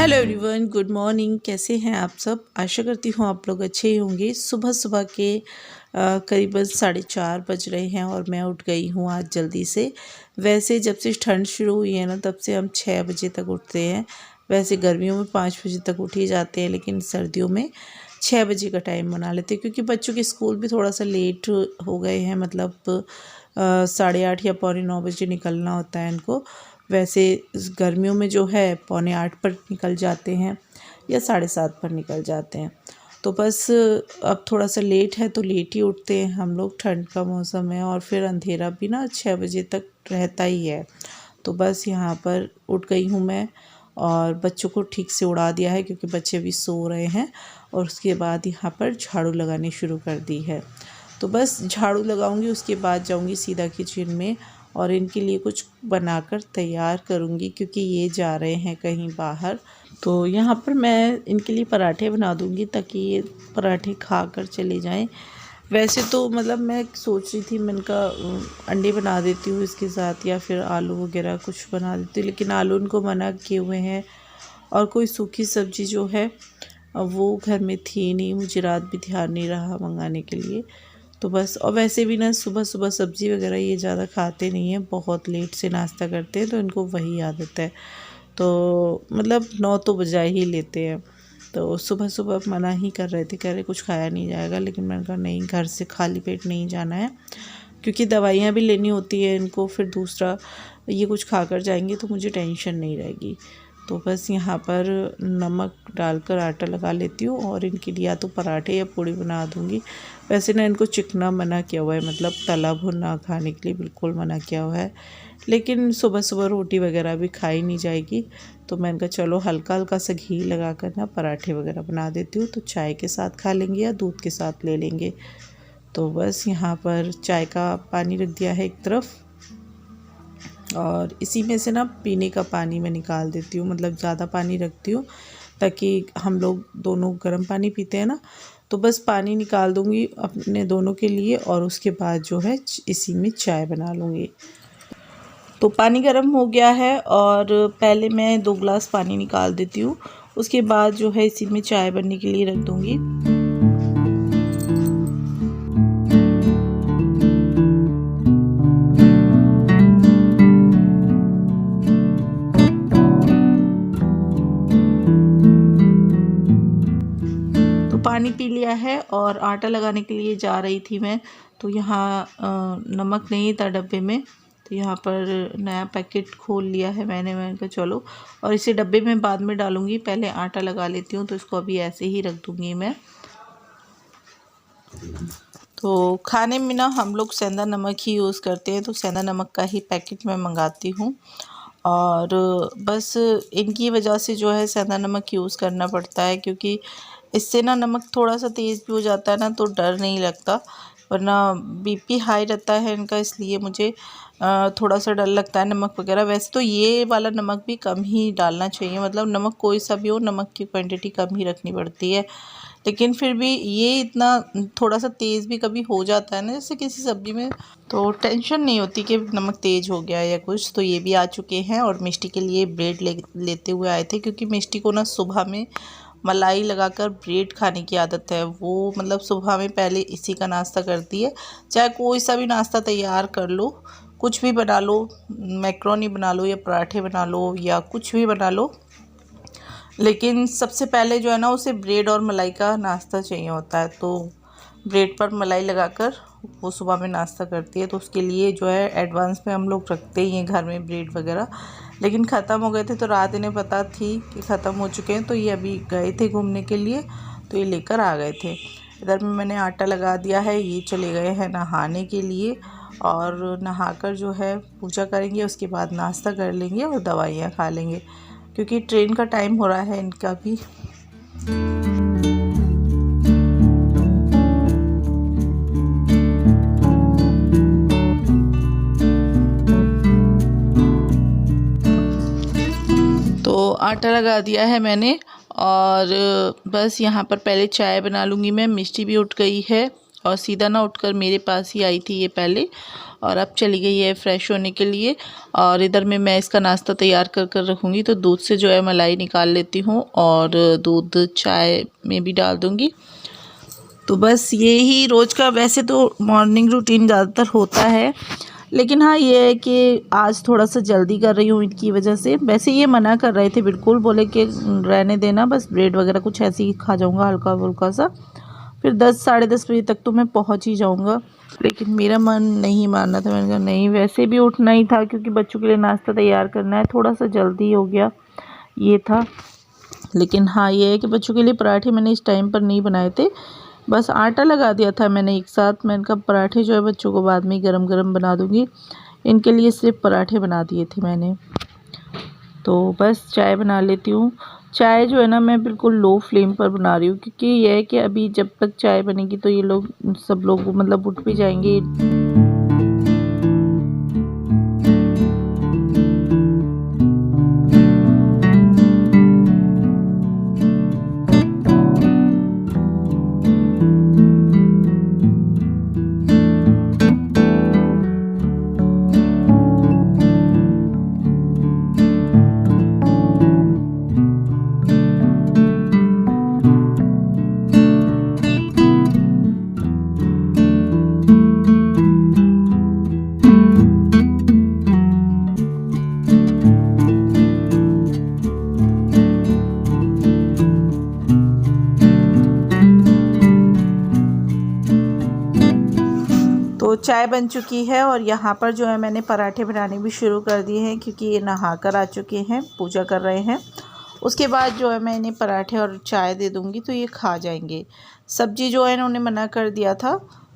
Hello everyone, good morning. कैसे हैं आप सब? आशा करती हूँ आप लोग अच्छे ही होंगे। सुबह सुबह के करीबन 4:30 बज रहे हैं और मैं उठ गई हूँ आज जल्दी से। वैसे जब से ठंड शुरू हुई है ना, तब से हम 6 बजे तक उठते हैं। वैसे गर्मियों में 5 बजे तक उठ ही जाते हैं, लेकिन सर्दियों में 6 बजे का टाइम बना लेते हैं, क्योंकि बच्चों के स्कूल भी थोड़ा सा लेट हो गए हैं। मतलब 8:30 या 9:45 बजे निकलना होता है इनको। वैसे गर्मियों में जो है 7:45 पर निकल जाते हैं या 7:30 पर निकल जाते हैं। तो बस अब थोड़ा सा लेट है तो लेट ही उठते हैं हम लोग। ठंड का मौसम है और फिर अंधेरा भी ना 6 बजे तक रहता ही है। तो बस यहाँ पर उठ गई हूँ मैं और बच्चों को ठीक से उड़ा दिया है, क्योंकि बच्चे भी सो रहे हैं। और उसके बाद यहाँ पर झाड़ू लगानी शुरू कर दी है। तो बस झाड़ू लगाऊंगी, उसके बाद जाऊंगी सीधा किचन में और इनके लिए कुछ बनाकर तैयार करूंगी, क्योंकि ये जा रहे हैं कहीं बाहर। तो यहाँ पर मैं इनके लिए पराठे बना दूंगी, ताकि ये पराठे खाकर चले जाएं। वैसे तो मतलब मैं सोच रही थी, मैं इनका अंडे बना देती हूँ इसके साथ, या फिर आलू वगैरह कुछ बना देती हूँ, लेकिन आलू इनको मना किए हुए हैं। और कोई सूखी सब्ज़ी जो है वो घर में थी नहीं, मुझे रात भी ध्यान नहीं रहा मंगाने के लिए। तो बस, और वैसे भी ना सुबह सुबह सब्ज़ी वगैरह ये ज़्यादा खाते नहीं हैं, बहुत लेट से नाश्ता करते हैं, तो इनको वही आदत है। तो मतलब 9 तो बजा ही लेते हैं। तो सुबह सुबह मना ही कर रहे थे, कह रहे कुछ खाया नहीं जाएगा, लेकिन मैंने कहा नहीं, घर से खाली पेट नहीं जाना है, क्योंकि दवाइयाँ भी लेनी होती है इनको। फिर दूसरा ये कुछ खाकर जाएंगे तो मुझे टेंशन नहीं रहेगी। तो बस यहाँ पर नमक डालकर आटा लगा लेती हूँ और इनके लिए या तो पराठे या पूड़ी बना दूँगी। वैसे ना इनको चिकना मना किया हुआ है, मतलब तला भुना खाने के लिए बिल्कुल मना किया हुआ है। लेकिन सुबह सुबह रोटी वगैरह भी खाई नहीं जाएगी, तो मैंने कहा चलो हल्का हल्का सा घी लगा कर ना पराठे वगैरह बना देती हूँ, तो चाय के साथ खा लेंगे या दूध के साथ ले लेंगे। तो बस यहाँ पर चाय का पानी रख दिया है एक तरफ, और इसी में से ना पीने का पानी मैं निकाल देती हूँ। मतलब ज़्यादा पानी रखती हूँ, ताकि हम लोग दोनों गर्म पानी पीते हैं ना। तो बस पानी निकाल दूँगी अपने दोनों के लिए, और उसके बाद जो है इसी में चाय बना लूँगी। तो पानी गर्म हो गया है और पहले मैं 2 गिलास पानी निकाल देती हूँ, उसके बाद जो है इसी में चाय बनने के लिए रख दूँगी। पानी पी लिया है और आटा लगाने के लिए जा रही थी मैं। तो यहाँ नमक नहीं था डब्बे में, तो यहाँ पर नया पैकेट खोल लिया है मैंने कहा चलो, और इसे डब्बे में बाद में डालूँगी, पहले आटा लगा लेती हूँ। तो इसको अभी ऐसे ही रख दूँगी मैं। तो खाने में ना हम लोग सेंधा नमक ही यूज़ करते हैं, तो सेंधा नमक का ही पैकेट मैं मंगाती हूँ। और बस इनकी वजह से जो है सेंधा नमक यूज़ करना पड़ता है, क्योंकि इससे ना नमक थोड़ा सा तेज़ भी हो जाता है ना, तो डर नहीं लगता, वरना बीपी हाई रहता है इनका, इसलिए मुझे थोड़ा सा डर लगता है नमक वगैरह। वैसे तो ये वाला नमक भी कम ही डालना चाहिए, मतलब नमक कोई सा भी हो, नमक की क्वांटिटी कम ही रखनी पड़ती है। लेकिन फिर भी ये इतना थोड़ा सा तेज़ भी कभी हो जाता है ना, जैसे किसी सब्ज़ी में, तो टेंशन नहीं होती कि नमक तेज़ हो गया या कुछ। तो ये भी आ चुके हैं और मिष्टी के लिए ब्रेड लेते हुए आए थे, क्योंकि मिष्टी को ना सुबह में मलाई लगाकर ब्रेड खाने की आदत है। वो मतलब सुबह में पहले इसी का नाश्ता करती है। चाहे कोई सा भी नाश्ता तैयार कर लो, कुछ भी बना लो, मैक्रोनी बना लो या पराठे बना लो या कुछ भी बना लो, लेकिन सबसे पहले जो है ना उसे ब्रेड और मलाई का नाश्ता चाहिए होता है। तो ब्रेड पर मलाई लगाकर वो सुबह में नाश्ता करती है। तो उसके लिए जो है एडवांस में हम लोग रखते ही हैं घर में ब्रेड वगैरह, लेकिन ख़त्म हो गए थे, तो रात इन्हें पता थी कि ख़त्म हो चुके हैं, तो ये अभी गए थे घूमने के लिए, तो ये लेकर आ गए थे। इधर में मैंने आटा लगा दिया है, ये चले गए हैं नहाने के लिए, और नहाकर जो है पूजा करेंगे, उसके बाद नाश्ता कर लेंगे और दवाइयाँ खा लेंगे, क्योंकि ट्रेन का टाइम हो रहा है इनका भी। तो आटा लगा दिया है मैंने, और बस यहाँ पर पहले चाय बना लूँगी मैं। मिष्टी भी उठ गई है और सीधा ना उठकर मेरे पास ही आई थी ये पहले, और अब चली गई है फ़्रेश होने के लिए। और इधर में मैं इसका नाश्ता तैयार कर कर रखूँगी। तो दूध से जो है मलाई निकाल लेती हूँ और दूध चाय में भी डाल दूँगी। तो बस ये ही रोज़ का वैसे तो मॉर्निंग रूटीन ज़्यादातर होता है, लेकिन हाँ ये है कि आज थोड़ा सा जल्दी कर रही हूँ इनकी वजह से। वैसे ये मना कर रहे थे बिल्कुल, बोले कि रहने देना, बस ब्रेड वगैरह कुछ ऐसे ही खा जाऊँगा हल्का फुल्का सा, फिर 10 साढ़े 10 बजे तक तो मैं पहुँच ही जाऊँगा। लेकिन मेरा मन नहीं मानना था, मैंने कहा नहीं, वैसे भी उठना ही था क्योंकि बच्चों के लिए नाश्ता तैयार करना है, थोड़ा सा जल्दी हो गया ये था। लेकिन हाँ ये है कि बच्चों के लिए पराठे मैंने इस टाइम पर नहीं बनाए थे, बस आटा लगा दिया था मैंने एक साथ। मैंने कहा पराठे जो है बच्चों को बाद में गरम गरम बना दूँगी, इनके लिए सिर्फ पराठे बना दिए थे मैंने। तो बस चाय बना लेती हूँ। चाय जो है ना मैं बिल्कुल लो फ्लेम पर बना रही हूँ, क्योंकि यह है कि अभी जब तक चाय बनेगी तो ये लोग सब लोग मतलब उठ भी जाएंगे। तो चाय बन चुकी है और यहाँ पर जो है मैंने पराठे बनाने भी शुरू कर दिए हैं, क्योंकि ये नहा कर आ चुके हैं, पूजा कर रहे हैं। उसके बाद जो है मैं इन्हें पराठे और चाय दे दूँगी तो ये खा जाएंगे। सब्ज़ी जो है इन्होंने मना कर दिया था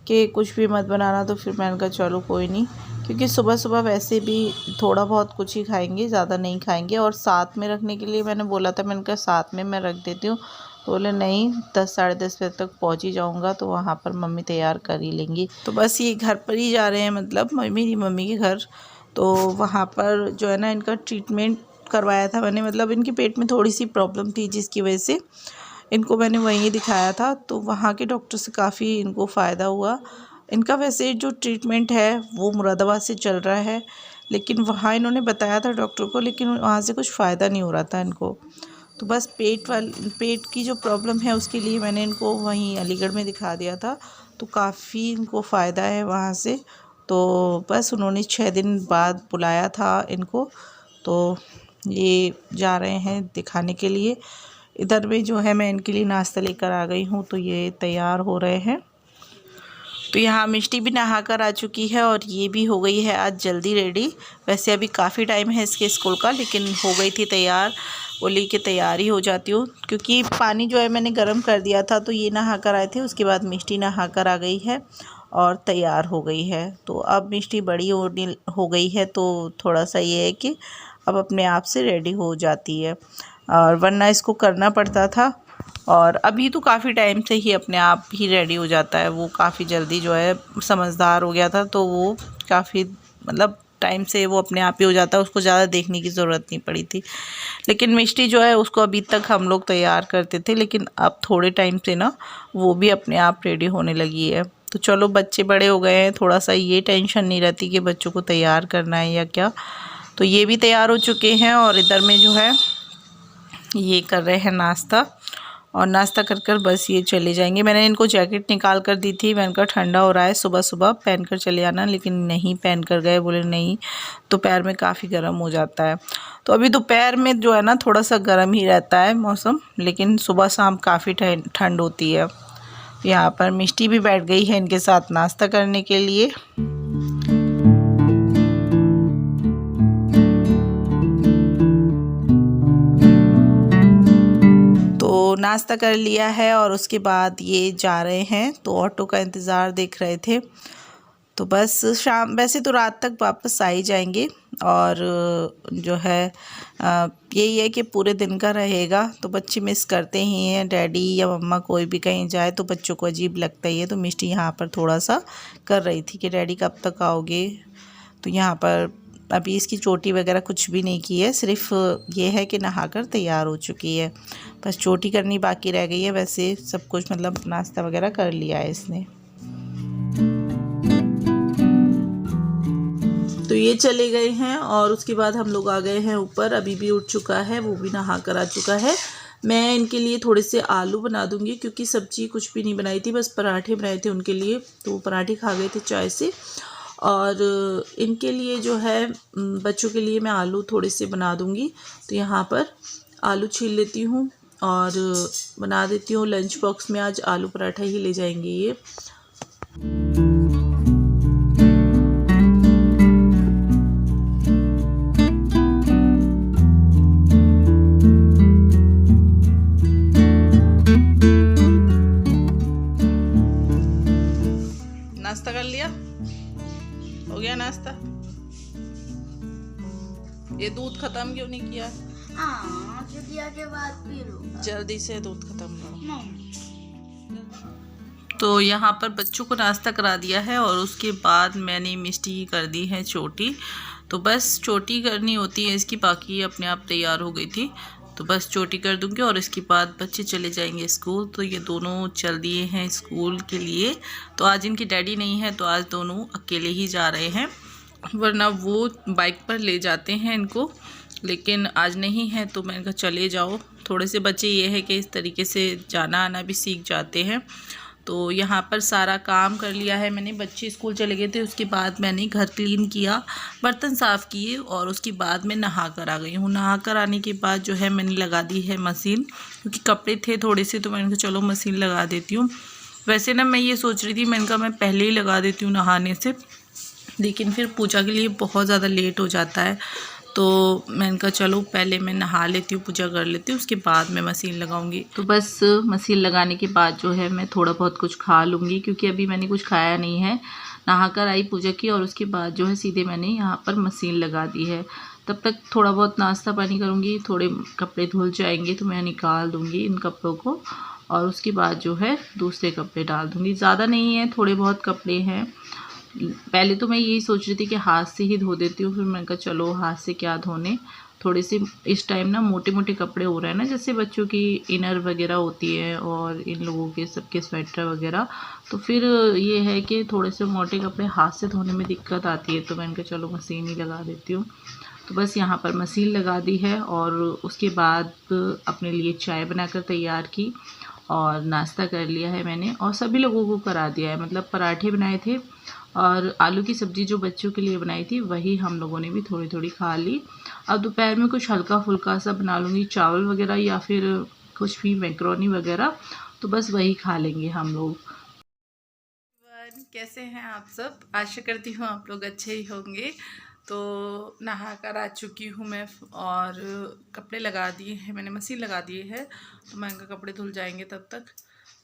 कि कुछ भी मत बनाना, तो फिर मैंने कहा चलो कोई नहीं, क्योंकि सुबह सुबह वैसे भी थोड़ा बहुत कुछ ही खाएंगे, ज़्यादा नहीं खाएंगे। और साथ में रखने के लिए मैंने बोला था, मैंने कहा साथ में मैं रख देती हूँ, तो बोले नहीं 10 साढ़े 10 बजे तक पहुँच ही जाऊँगा, तो वहाँ पर मम्मी तैयार कर ही लेंगी। तो बस ये घर पर ही जा रहे हैं, मतलब मेरी मम्मी के घर। तो वहाँ पर जो है ना इनका ट्रीटमेंट करवाया था मैंने, मतलब इनके पेट में थोड़ी सी प्रॉब्लम थी जिसकी वजह से इनको मैंने वहीं दिखाया था। तो वहाँ के डॉक्टर से काफ़ी इनको फ़ायदा हुआ। इनका वैसे जो ट्रीटमेंट है वो मुरादाबाद से चल रहा है, लेकिन वहाँ इन्होंने बताया था डॉक्टर को, लेकिन वहाँ से कुछ फ़ायदा नहीं हो रहा था इनको। तो बस पेट की जो प्रॉब्लम है उसके लिए मैंने इनको वहीं अलीगढ़ में दिखा दिया था, तो काफ़ी इनको फ़ायदा है वहाँ से। तो बस उन्होंने 6 दिन बाद बुलाया था इनको, तो ये जा रहे हैं दिखाने के लिए। इधर में जो है मैं इनके लिए नाश्ता लेकर आ गई हूँ, तो ये तैयार हो रहे हैं। तो यहाँ मिष्टी भी नहा कर आ चुकी है और ये भी हो गई है आज जल्दी रेडी। वैसे अभी काफ़ी टाइम है इसके स्कूल का, लेकिन हो गई थी तैयार। बोली कि तैयार ही हो जाती हूँ, क्योंकि पानी जो है मैंने गर्म कर दिया था, तो ये नहा कर आए थे। उसके बाद मिष्टी नहा कर आ गई है और तैयार हो गई है। तो अब मिष्टी बड़ी हो गई है, तो थोड़ा सा ये है कि अब अपने आप से रेडी हो जाती है, और वरना इसको करना पड़ता था। और अभी तो काफ़ी टाइम से ही अपने आप ही रेडी हो जाता है, वो काफ़ी जल्दी जो है समझदार हो गया था, तो वो काफ़ी मतलब टाइम से वो अपने आप ही हो जाता है, उसको ज़्यादा देखने की ज़रूरत नहीं पड़ी थी। लेकिन मिष्टी जो है उसको अभी तक हम लोग तैयार करते थे, लेकिन अब थोड़े टाइम से ना वो भी अपने आप रेडी होने लगी है। तो चलो बच्चे बड़े हो गए हैं, थोड़ा सा ये टेंशन नहीं रहती कि बच्चों को तैयार करना है या क्या। तो ये भी तैयार हो चुके हैं और इधर में जो है ये कर रहे हैं नाश्ता, और नाश्ता कर कर बस ये चले जाएंगे। मैंने इनको जैकेट निकाल कर दी थी, मैंने कहा ठंडा हो रहा है, सुबह सुबह पहन कर चले आना, लेकिन नहीं पहन कर गए। बोले नहीं दोपहर में काफ़ी गर्म हो जाता है। तो अभी दोपहर में जो है ना थोड़ा सा गर्म ही रहता है मौसम, लेकिन सुबह शाम काफ़ी ठंड होती है। यहाँ पर मिष्टी भी बैठ गई है इनके साथ नाश्ता करने के लिए। तो नाश्ता कर लिया है और उसके बाद ये जा रहे हैं, तो ऑटो का इंतज़ार देख रहे थे। तो बस शाम, वैसे तो रात तक वापस आ ही जाएंगे। और जो है यही है कि पूरे दिन का रहेगा, तो बच्चे मिस करते ही हैं। डैडी या मम्मा कोई भी कहीं जाए तो बच्चों को अजीब लगता ही है। तो मिष्टी यहाँ पर थोड़ा सा कर रही थी कि डैडी कब तक आओगे। तो यहाँ पर अभी इसकी चोटी वगैरह कुछ भी नहीं की है, सिर्फ ये है कि नहाकर तैयार हो चुकी है, बस चोटी करनी बाकी रह गई है। वैसे सब कुछ मतलब नाश्ता वगैरह कर लिया है इसने। तो ये चले गए हैं और उसके बाद हम लोग आ गए हैं ऊपर। अभी भी उठ चुका है, वो भी नहा कर आ चुका है। मैं इनके लिए थोड़े से आलू बना दूंगी क्योंकि सब्जी कुछ भी नहीं बनाई थी, बस पराठे बनाए थे उनके लिए, तो वो पराठे खा गए थे चाय से। और इनके लिए जो है बच्चों के लिए मैं आलू थोड़े से बना दूंगी। तो यहाँ पर आलू छील लेती हूँ और बना देती हूँ। लंच बॉक्स में आज आलू पराठा ही ले जाएंगे ये। नाश्ता कर लिया? हो गया नाश्ता? ये दूध खत्म क्यों नहीं किया? छुट्टियों के बाद पी लो। जल्दी से दूध खत्म करो। तो यहाँ पर बच्चों को नाश्ता करा दिया है और उसके बाद मैंने मिष्टी की कर दी है चोटी। तो बस चोटी करनी होती है इसकी, बाकी अपने आप तैयार हो गई थी। तो बस चोटी कर दूंगी और इसके बाद बच्चे चले जाएंगे स्कूल। तो ये दोनों चल दिए हैं स्कूल के लिए। तो आज इनकी डैडी नहीं है, तो आज दोनों अकेले ही जा रहे हैं, वरना वो बाइक पर ले जाते हैं इनको, लेकिन आज नहीं है। तो मैंने कहा चले जाओ। थोड़े से बच्चे ये है कि इस तरीके से जाना आना भी सीख जाते हैं। तो यहाँ पर सारा काम कर लिया है मैंने। बच्चे स्कूल चले गए थे, उसके बाद मैंने घर क्लीन किया, बर्तन साफ़ किए और उसके बाद मैं नहा कर आ गई हूँ। नहा कर आने के बाद जो है मैंने लगा दी है मशीन, क्योंकि कपड़े थे थोड़े से, तो मैंने कहा चलो मशीन लगा देती हूँ। वैसे ना मैं ये सोच रही थी, मैंने कहा मैं पहले ही लगा देती हूँ नहाने से, लेकिन फिर पूजा के लिए बहुत ज़्यादा लेट हो जाता है। तो मैंने कहा चलो पहले मैं नहा लेती हूँ, पूजा कर लेती हूँ, उसके बाद मैं मशीन लगाऊंगी। तो बस मशीन लगाने के बाद जो है मैं थोड़ा बहुत कुछ खा लूँगी, क्योंकि अभी मैंने कुछ खाया नहीं है। नहा कर आई पूजा की और उसके बाद जो है सीधे मैंने यहाँ पर मशीन लगा दी है। तब तक थोड़ा बहुत नाश्ता पानी करूँगी, थोड़े कपड़े धुल जाएंगे तो मैं निकाल दूँगी इन कपड़ों को, और उसके बाद जो है दूसरे कपड़े डाल दूँगी। ज़्यादा नहीं है, थोड़े बहुत कपड़े हैं। पहले तो मैं यही सोच रही थी कि हाथ से ही धो देती हूँ, फिर मैंने कहा चलो हाथ से क्या धोने, थोड़े से इस टाइम ना मोटे मोटे कपड़े हो रहे हैं ना, जैसे बच्चों की इनर वगैरह होती है और इन लोगों के सबके स्वेटर वगैरह। तो फिर ये है कि थोड़े से मोटे कपड़े हाथ से धोने में दिक्कत आती है, तो मैंने कहा चलो मशीन ही लगा देती हूँ। तो बस यहाँ पर मशीन लगा दी है और उसके बाद अपने लिए चाय बनाकर तैयार की और नाश्ता कर लिया है मैंने, और सभी लोगों को करा दिया है। मतलब पराठे बनाए थे और आलू की सब्ज़ी जो बच्चों के लिए बनाई थी वही हम लोगों ने भी थोड़ी थोड़ी खा ली। अब दोपहर में कुछ हल्का फुल्का सा बना लूँगी, चावल वगैरह या फिर कुछ भी मैक्रोनी वगैरह, तो बस वही खा लेंगे हम लोग। कैसे हैं आप सब? आशा करती हूँ आप लोग अच्छे ही होंगे। तो नहा कर आ चुकी हूँ मैं और कपड़े लगा दिए हैं मैंने, मशीन लगा दी है, तो मैं कपड़े धुल जाएंगे तब तक।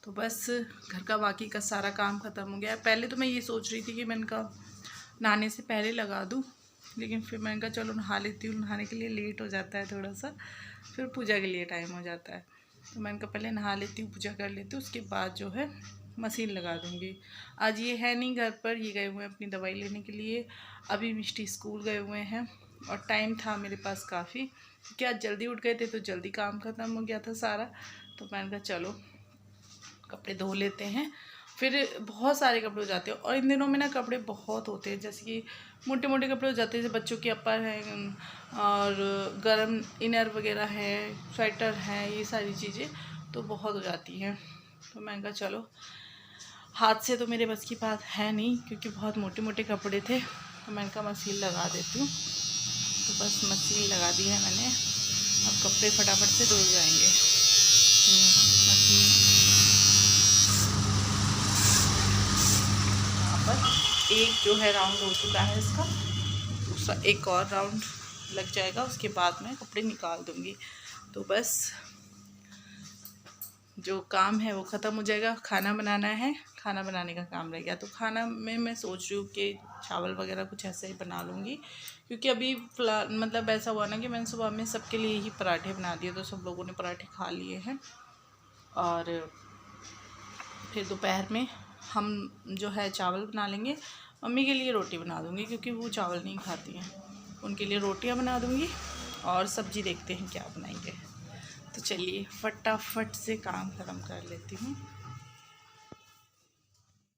तो बस घर का बाकी का सारा काम ख़त्म हो गया। पहले तो मैं ये सोच रही थी कि मैंने कहा नहाने से पहले लगा दूँ, लेकिन फिर मैंने कहा चलो नहा लेती हूँ, नहाने के लिए लेट हो जाता है थोड़ा सा, फिर पूजा के लिए टाइम हो जाता है। तो मैंने कहा पहले नहा लेती हूँ, पूजा कर लेती हूँ, उसके बाद जो है मशीन लगा दूँगी। आज ये है नहीं घर पर, ये गए हुए हैं अपनी दवाई लेने के लिए। अभी मिष्टी स्कूल गए हुए हैं और टाइम था मेरे पास काफ़ी, क्योंकि आज जल्दी उठ गए थे तो जल्दी काम ख़त्म हो गया था सारा। तो मैंने कहा चलो कपड़े धो लेते हैं, फिर बहुत सारे कपड़े हो जाते हैं। और इन दिनों में ना कपड़े बहुत होते हैं, जैसे कि मोटे मोटे कपड़े हो जाते हैं, जैसे बच्चों के अपर हैं और गर्म इनर वगैरह है, स्वेटर है, ये सारी चीज़ें तो बहुत हो जाती हैं। तो मैंने कहा चलो हाथ से तो मेरे बस की बात है नहीं, क्योंकि बहुत मोटे मोटे कपड़े थे, तो मैंने कहा मशीन लगा देती हूँ। तो बस मशीन लगा दी है मैंने, अब कपड़े फटाफट से धुल जाएंगे। बस एक जो है राउंड हो चुका है इसका, दूसरा एक और राउंड लग जाएगा, उसके बाद मैं कपड़े निकाल दूँगी। तो बस जो काम है वो ख़त्म हो जाएगा। खाना बनाना है, खाना बनाने का काम रह गया। तो खाना में मैं सोच रही हूँ कि चावल वगैरह कुछ ऐसे ही बना लूँगी, क्योंकि अभी मतलब ऐसा हुआ ना कि मैंने सुबह में सबके लिए ही पराठे बना दिए, तो सब लोगों ने पराठे खा लिए हैं। और फिर दोपहर में हम जो है चावल बना लेंगे। मम्मी के लिए रोटी बना दूँगी, क्योंकि वो चावल नहीं खाती हैं, उनके लिए रोटियाँ बना दूँगी और सब्ज़ी देखते हैं क्या बनाएंगे। तो चलिए फटाफट से काम ख़त्म कर लेती हूँ।